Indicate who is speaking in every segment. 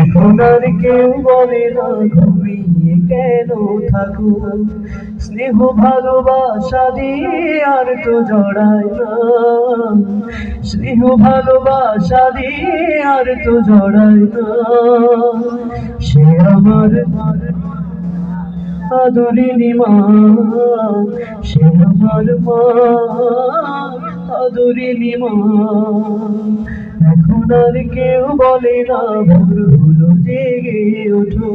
Speaker 1: এখন আর কেউ বলে না ঘুমিয়ে কেন থাকো, স্নেহ ভালোবাসা দিয়ে আর তো জড়ায় না, স্নেহ ভালোবাসা দিয়ে আর তো জড়ায় না। সে আমার আদরিনী মা, সে আমার মা, আদরিনী মা। এখন আর কেউ বলে না ভোর হলো জেগে ওঠো,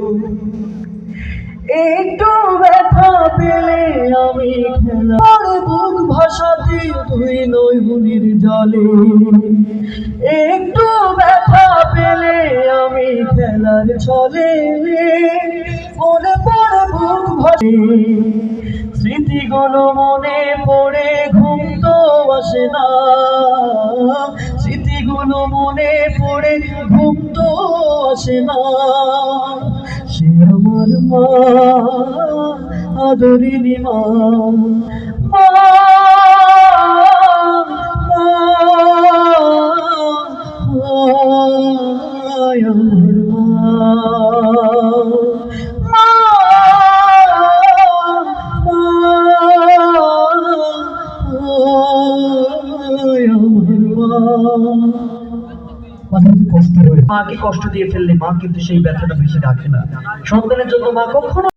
Speaker 1: একটু ব্যথা পেলে আমি খেলার বুক ভাসাতে তুই নৈগুনির জলে, একটু ব্যথা পেলে আমি খেলার ছলে মনে পড়ে বুক ভাসে, স্মৃতিগুলো মনে পড়ে ঘুম তো আসে না, স্মৃতিগুলো মনে পড়ে ঘুম তো আসে না। সে আমার মা, আদরিনী মা, মা, মাকে কষ্ট দিয়ে ফেললে মা কিন্তু সেই ব্যথাটা বেশি রাখে না। সন্তানের জন্য মা কখনো